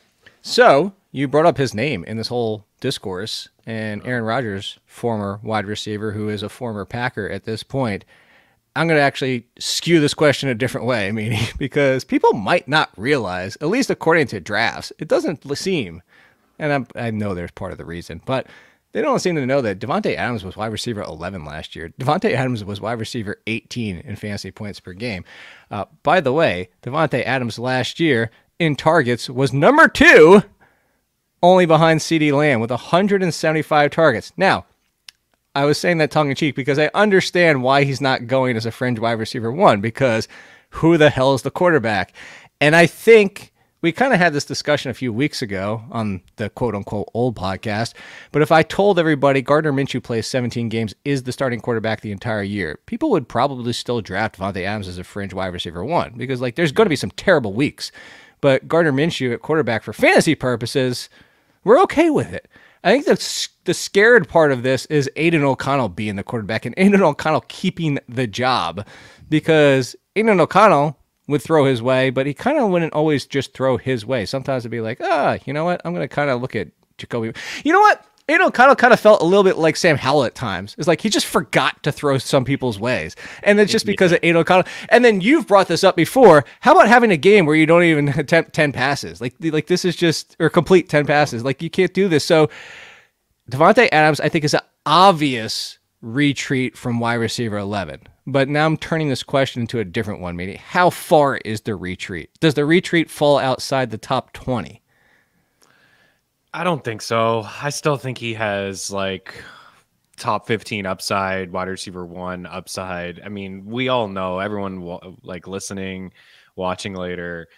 So you brought up his name in this whole discourse, and Aaron Rodgers, former wide receiver who is a former Packer at this point. I'm going to actually skew this question a different way, because people might not realize, at least according to drafts, it doesn't seem, and I know there's part of the reason, but they don't seem to know that Davante Adams was wide receiver 11 last year. Davante Adams was wide receiver 18 in fantasy points per game. By the way, Davante Adams last year in targets was number 2, only behind CeeDee Lamb with 175 targets. Now, I was saying that tongue-in-cheek because I understand why he's not going as a fringe wide receiver 1, because who the hell is the quarterback? And I think we kind of had this discussion a few weeks ago on the quote-unquote old podcast, but if I told everybody Gardner Minshew plays 17 games, is the starting quarterback the entire year, people would probably still draft Davante Adams as a fringe wide receiver 1, because there's going to be some terrible weeks. But Gardner Minshew at quarterback for fantasy purposes, we're okay with it. I think the scared part of this is Aiden O'Connell being the quarterback and Aiden O'Connell keeping the job, because Aiden O'Connell would throw his way, but he kind of wouldn't always just throw his way. Sometimes it'd be like, you know what? I'm going to kind of look at Jacoby. You know what? Aiden O'Connell kind of felt a little bit like Sam Howell at times. It's like he just forgot to throw some people's ways. And it's just because of Aiden O'Connell. And then you've brought this up before. How about having a game where you don't even attempt 10 passes? Like this is just, or complete 10 passes. Like you can't do this. So Davante Adams, I think, is an obvious retreat from wide receiver 11. But now I'm turning this question into a different one, meaning how far is the retreat? Does the retreat fall outside the top 20? I don't think so. I still think he has top 15 upside, wide receiver 1 upside. I mean, we all know, everyone listening, watching later,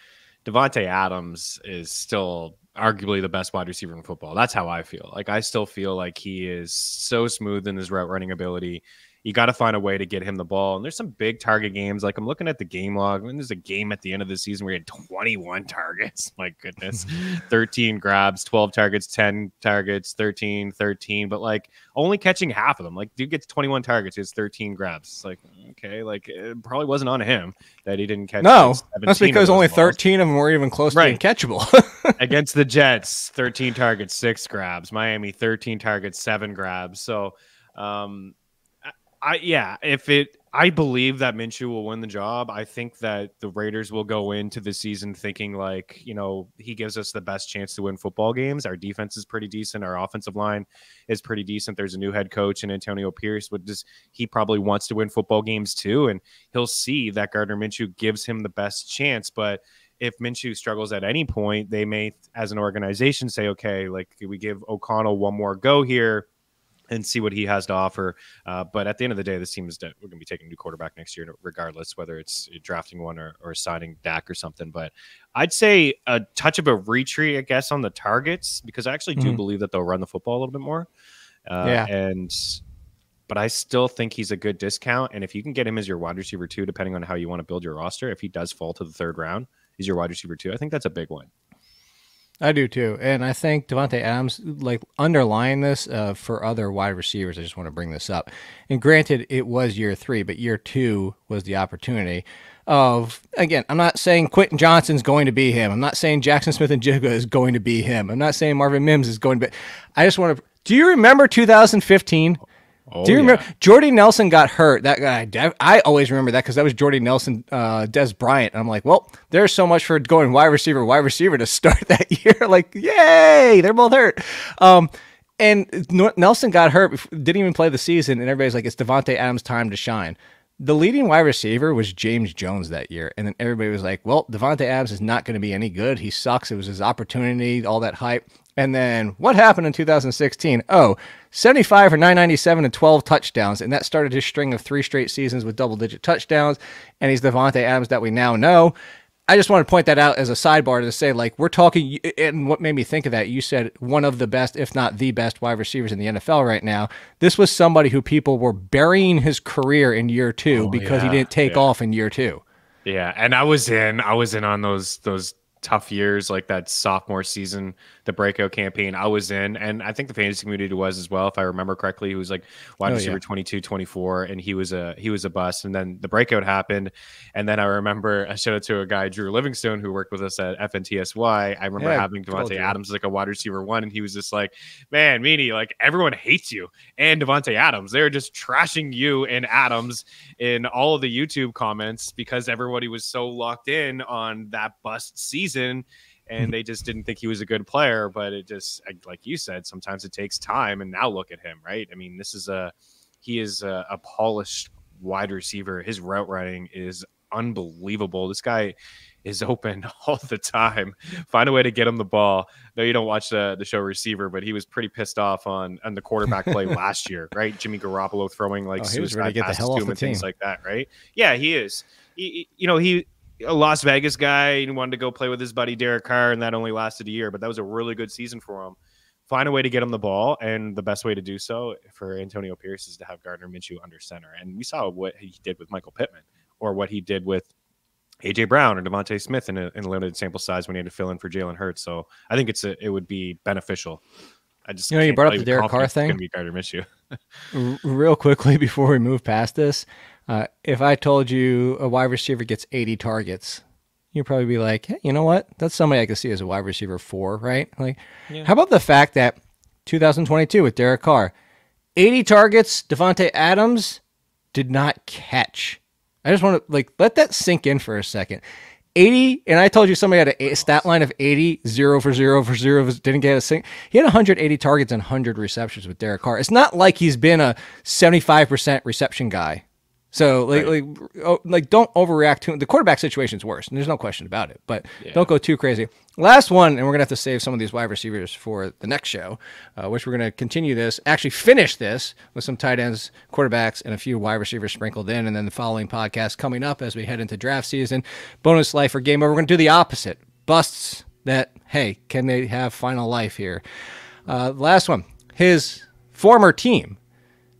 Davante Adams is still arguably the best wide receiver in football. That's how I feel. I still feel like he is so smooth in his route running ability. You got to find a way to get him the ball. And there's some big target games. I'm looking at the game log. There's a game at the end of the season where he had 21 targets. My goodness. 13 grabs, 12 targets, 10 targets, 13, but only catching half of them. Dude gets 21 targets, he has 13 grabs. It's okay, it probably wasn't on him that he didn't catch. No, that's because only 13 of them were even close to being catchable. Against the Jets, 13 targets, 6 grabs. Miami, 13 targets, 7 grabs. So, I believe that Minshew will win the job. I think that the Raiders will go into the season thinking he gives us the best chance to win football games. Our defense is pretty decent. Our offensive line is pretty decent. There's a new head coach in Antonio Pierce, but he probably wants to win football games too. And he'll see that Gardner Minshew gives him the best chance. But if Minshew struggles at any point, they may, as an organization, say, okay, we give O'Connell one more go here and see what he has to offer. But at the end of the day, this team is dead. We're going to be taking a new quarterback next year, regardless, whether it's drafting one or signing Dak or something. But I'd say a touch of a retreat, I guess, on the targets, because I actually do believe that they'll run the football a little bit more. But I still think he's a good discount. And if you can get him as your wide receiver 2, depending on how you want to build your roster, if he does fall to the 3rd round, he's your wide receiver 2. I think that's a big one. I do too. And I think Davante Adams, underlying this for other wide receivers, I just want to bring this up. And granted, it was year 3, but year 2 was the opportunity of, again, I'm not saying Quentin Johnson's going to be him. I'm not saying Jackson Smith and Jigga is going to be him. I'm not saying Marvin Mims is going to be. I just want to, do you remember 2015 Oh, Do you remember Jordy Nelson got hurt? That guy, I always remember that because that was Jordy Nelson, Des Bryant. And I'm like, well, there's so much for going wide receiver to start that year. Like, yay, they're both hurt. And Nelson got hurt, didn't even play the season, and everybody's like, it's Devontae Adams' time to shine. The leading wide receiver was James Jones that year, and then everybody was like, well, Devontae Adams is not going to be any good. He sucks. It was his opportunity, all that hype. And then what happened in 2016? 75 for 997 and 12 touchdowns, and that started his string of 3 straight seasons with double-digit touchdowns, and he's Devontae Adams that we now know. I just want to point that out as a sidebar to say, like, we're talking, and what made me think of that, you said one of the best, if not the best wide receivers in the NFL right now. This was somebody who people were burying his career in year 2 because he didn't take off in year 2. Yeah, and I was in on those tough years, like that sophomore season, the breakout campaign I was in, and I think the fantasy community was as well, if I remember correctly. He was like wide receiver 22, 24, and he was a bust. And then the breakout happened, and then I remember I showed it to a guy, Drew Livingstone, who worked with us at FNTSY. I remember having Devontae Adams like a wide receiver 1, and he was just like, man, Meanie, like everyone hates you and Devontae Adams. They're just trashing you and Adams in all of the YouTube comments because everybody was so locked in on that bust season. And they just didn't think he was a good player, but it just, like you said, sometimes it takes time. And now look at him, right? I mean, he is a polished wide receiver. His route running is unbelievable. This guy is open all the time. Find a way to get him the ball. No, you don't watch the show Receiver, but he was pretty pissed off on the quarterback play last year, right? Jimmy Garoppolo throwing like suicide passes to him and things like that, right? Yeah, he is. He a Las Vegas guy, he wanted to go play with his buddy Derek Carr, and that only lasted a year, but that was a really good season for him. Find a way to get him the ball, and the best way to do so for Antonio Pierce is to have Gardner Minshew under center. And we saw what he did with Michael Pittman, or what he did with A.J. Brown or Devontae Smith in a limited sample size when he had to fill in for Jalen Hurts. So I think it would be beneficial. I just you brought up the Derek Carr thing. Going to be Gardner Minshew. Real quickly before we move past this, if I told you a wide receiver gets 80 targets, you'd probably be like, hey, you know what? That's somebody I could see as a wide receiver 4, right? Like, how about the fact that 2022 with Derek Carr, 80 targets, Devontae Adams did not catch. I just want to let that sink in for a second. 80, and I told you somebody had a stat line of 80, 0 for 0 for 0, didn't get a sing. He had 180 targets and 100 receptions with Derek Carr. It's not like he's been a 75% reception guy. So, don't overreact to it. The quarterback situation's worse, and there's no question about it, but don't go too crazy. Last one, and we're going to have to save some of these wide receivers for the next show, which we're going to continue this, actually finish this with some tight ends, quarterbacks, and a few wide receivers sprinkled in, and then the following podcast coming up as we head into draft season. Bonus life or game over. We're going to do the opposite. Busts that, hey, can they have final life here? Last one, his former team,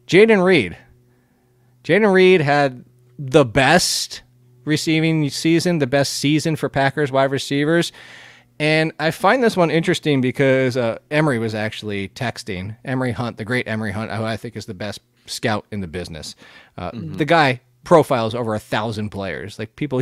Jayden Reed. Jayden Reed had the best receiving season, the best season for Packers wide receivers. And I find this one interesting because Emery was actually texting. Emery Hunt, the great Emery Hunt, who I think is the best scout in the business. The guy profiles over 1,000 players. Like people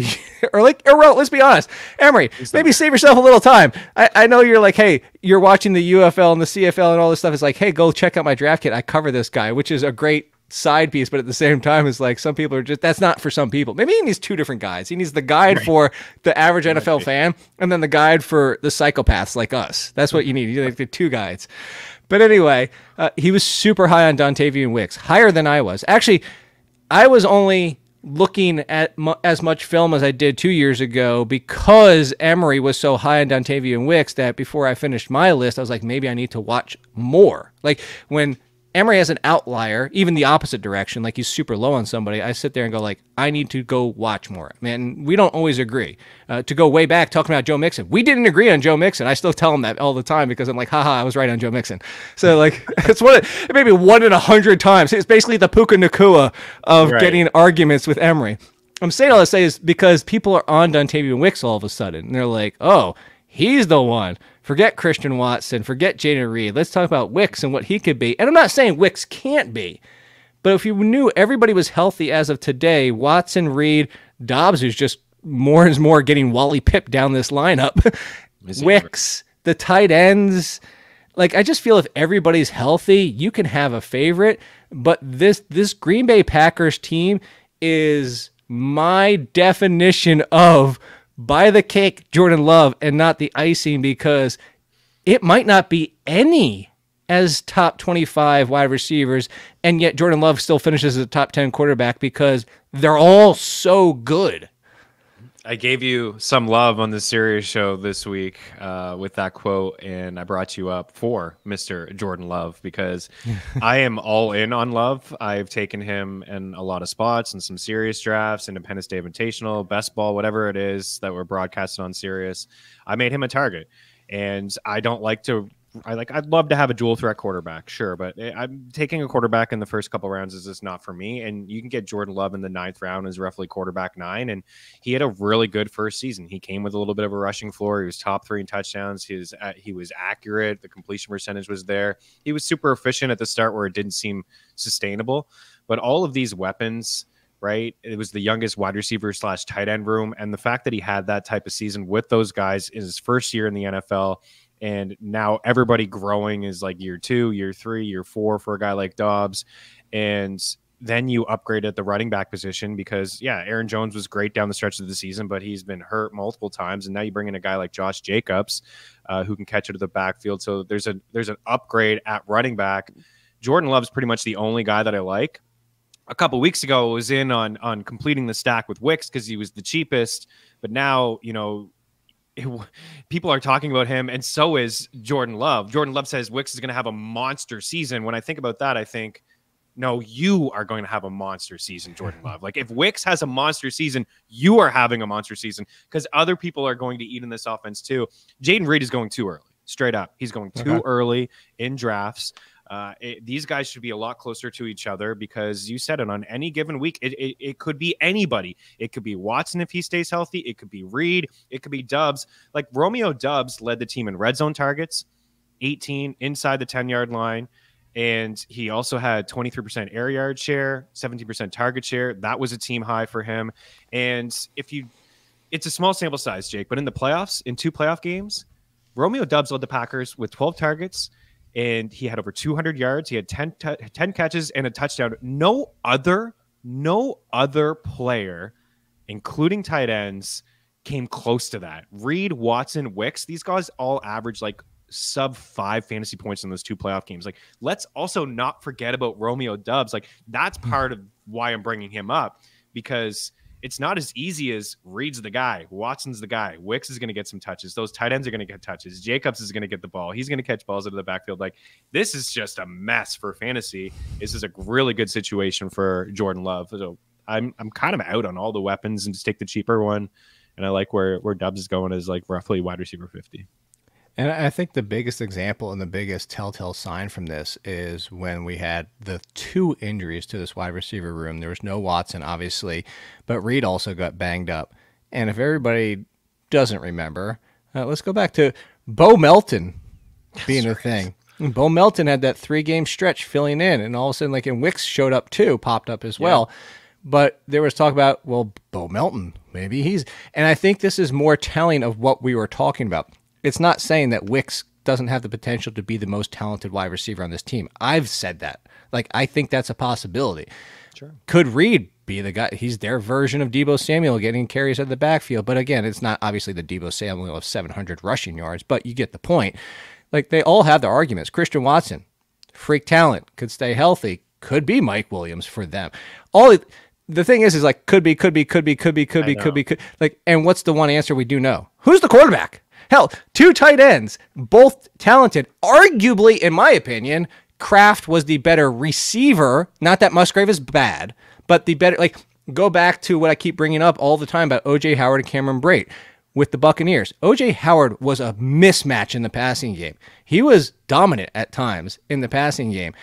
are like, let's be honest. Emery, maybe save yourself a little time. I know you're like, hey, you're watching the UFL and the CFL and all this stuff. It's like, hey, go check out my draft kit. I cover this guy, which is a great side piece, but at the same time, it's like some people are just, that's not for some people. Maybe he needs 2 different guides. He needs the guide for the average NFL fan, and then the guide for the psychopaths like us. That's what you need. You need the 2 guides. But anyway, he was super high on Dontavian Wicks, higher than I was. Actually, I was only looking at as much film as I did 2 years ago because Emery was so high on Dontavian Wicks that before I finished my list, I was like, maybe I need to watch more. Like when Emery has an outlier, even the opposite direction, like he's super low on somebody, I sit there and go like, I need to go watch more. Man, we don't always agree. To go way back, talking about Joe Mixon. We didn't agree on Joe Mixon. I still tell him that all the time because I'm like, haha, I was right on Joe Mixon. So like, it's maybe 1 in 100 times. It's basically the Puka Nacua of getting arguments with Emery. I'm saying all this to say is because people are on Dontavian Wicks all of a sudden. And they're like, oh, he's the one. Forget Christian Watson. Forget Jayden Reed. Let's talk about Wicks and what he could be. And I'm not saying Wicks can't be. But if you knew everybody was healthy as of today, Watson, Reed, Dobbs, who's just more and more getting Wally Pipp down this lineup, Wicks, the tight ends, Like, I just feel if everybody's healthy, you can have a favorite. But this Green Bay Packers team is my definition of buy the cake, Jordan Love, and not the icing, because it might not be any as top 25 wide receivers, and yet Jordan Love still finishes as a top 10 quarterback because they're all so good. I gave you some love on the Sirius show this week with that quote, and I brought you up for Mr. Jordan Love because I am all in on Love. I've taken him in a lot of spots and some Sirius drafts, Independence Day Invitational, Best Ball, whatever it is that we're broadcasting on Sirius. I made him a target, and I don't like to. I'd love to have a dual threat quarterback, sure, but I'm taking a quarterback in the first couple rounds is just not for me. And you can get Jordan Love in the 9th round as roughly quarterback 9, and he had a really good first season. He came with a little bit of a rushing floor. He was top 3 in touchdowns. He was accurate. The completion percentage was there. He was super efficient at the start where it didn't seem sustainable. But all of these weapons, right? It was the youngest wide receiver / tight end room, and the fact that he had that type of season with those guys in his first year in the NFL. And now everybody growing is like year 2, year 3, year 4 for a guy like Dobbs. And then you upgrade at the running back position because, yeah, Aaron Jones was great down the stretch of the season, but he's been hurt multiple times. And now you bring in a guy like Josh Jacobs who can catch it to the backfield. So there's an upgrade at running back. Jordan Love's pretty much the only guy that I like. A couple weeks ago, I was in on completing the stack with Wicks because he was the cheapest. But now, people are talking about him, and so is Jordan Love. Jordan Love says Wicks is going to have a monster season. When I think about that, I think, no, you are going to have a monster season, Jordan Love. Like, if Wicks has a monster season, you are having a monster season because other people are going to eat in this offense too. Jaden Reed is going too early, straight up. He's going too early in drafts. These guys should be a lot closer to each other because you said it, on any given week, it could be anybody. It could be Watson if he stays healthy. It could be Reed. It could be Doubs. Like, Romeo Doubs led the team in red zone targets, 18 inside the 10-yard line. And he also had 23% air yard share, 17% target share. That was a team high for him. And it's a small sample size, Jake, but in the playoffs, in 2 playoff games, Romeo Doubs led the Packers with 12 targets. And he had over 200 yards. He had 10 catches and a touchdown. No other player, including tight ends, came close to that. Reed, Watson, Wicks, these guys all averaged like sub 5 fantasy points in those 2 playoff games. Like, let's also not forget about Romeo Doubs. Like, that's part of why I'm bringing him up, because it's not as easy as Reed's the guy, Watson's the guy, Wicks is going to get some touches, those tight ends are going to get touches, Jacobs is going to get the ball, he's going to catch balls out of the backfield. Like, this is just a mess for fantasy. This is a really good situation for Jordan Love. So I'm kind of out on all the weapons and just take the cheaper one. And I like where Doubs is going is like roughly wide receiver 50. And I think the biggest example and the biggest telltale sign from this is when we had the 2 injuries to this wide receiver room. There was no Watson, obviously, but Reed also got banged up. And if everybody doesn't remember, let's go back to Bo Melton being a thing. Bo Melton had that 3-game stretch filling in, and all of a sudden, and Wicks showed up too, popped up as well. But there was talk about, well, Bo Melton, maybe he's... And I think this is more telling of what we were talking about. It's not saying that Wicks doesn't have the potential to be the most talented wide receiver on this team. I've said that. Like, I think that's a possibility. Sure. Could Reed be the guy? He's their version of Deebo Samuel getting carries out of the backfield. But again, it's not obviously the Deebo Samuel of 700 rushing yards, but you get the point. Like, they all have their arguments. Christian Watson, freak talent, could stay healthy, could be Mike Williams for them. The thing is like, could be. Like, and what's the one answer we do know? Who's the quarterback? Hell, 2 tight ends, both talented. Arguably, in my opinion, Kraft was the better receiver. Not that Musgrave is bad, but the better, like, go back to what I keep bringing up all the time about O.J. Howard and Cameron Brate with the Buccaneers. O.J. Howard was a mismatch in the passing game. He was dominant at times in the passing game.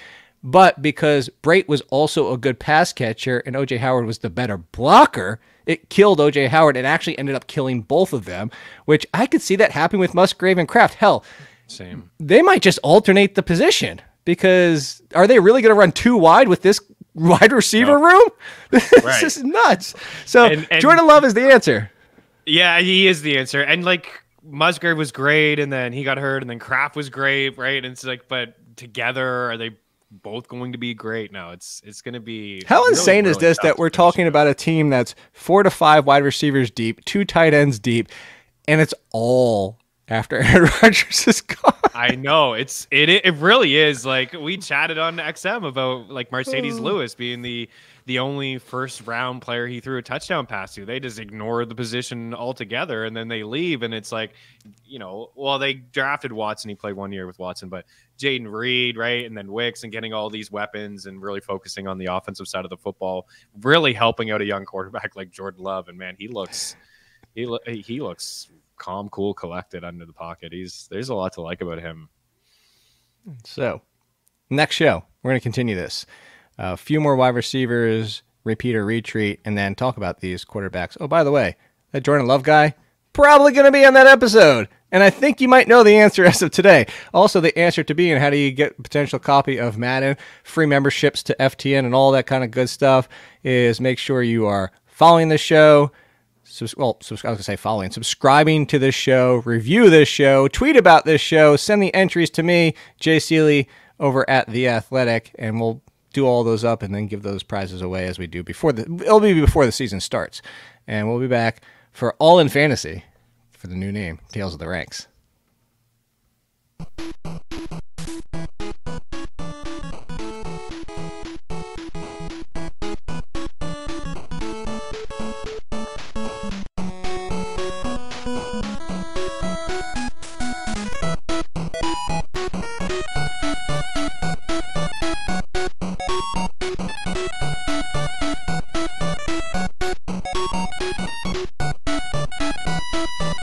But because Brate was also a good pass catcher and O.J. Howard was the better blocker, it killed O.J. Howard and actually ended up killing both of them, which I could see that happening with Musgrave and Kraft. Hell, same. They might just alternate the position, because are they really going to run 2 wide with this wide receiver room? This is nuts. So and Jordan Love is the answer. Yeah, he is the answer. And like, Musgrave was great, and then he got hurt, and then Kraft was great, right? And it's like, but together, are they both going to be great? No, it's going to be. How really, insane is really this tough that to we're finish talking it about a team that's 4 to 5 wide receivers deep, 2 tight ends deep, and it's all after Aaron Rodgers is gone. I know it really is. Like, we chatted on XM about like Mercedes Lewis being the only first round player he threw a touchdown pass to. They just ignore the position altogether, and then they leave. And it's like, well, they drafted Watson. He played 1 year with Watson, but Jaden Reed, right? And then Wicks, and getting all these weapons and really focusing on the offensive side of the football, really helping out a young quarterback like Jordan Love. And man, he looks calm, cool, collected under the pocket. There's a lot to like about him. So next show, we're going to continue this. A few more wide receivers, repeat or retreat, and then talk about these quarterbacks. Oh, by the way, that Jordan Love guy, probably going to be on that episode. And I think you might know the answer as of today. Also, the answer to be and how do you get a potential copy of Madden, free memberships to FTN, and all that kind of good stuff is make sure you are following the show. Subscribing to this show, review this show, tweet about this show, send the entries to me, Jay Ciely, over at The Athletic, and we'll do all those up and then give those prizes away as we do it'll be before the season starts. And we'll be back for All in Fantasy for the new name, Tales of the Ranks.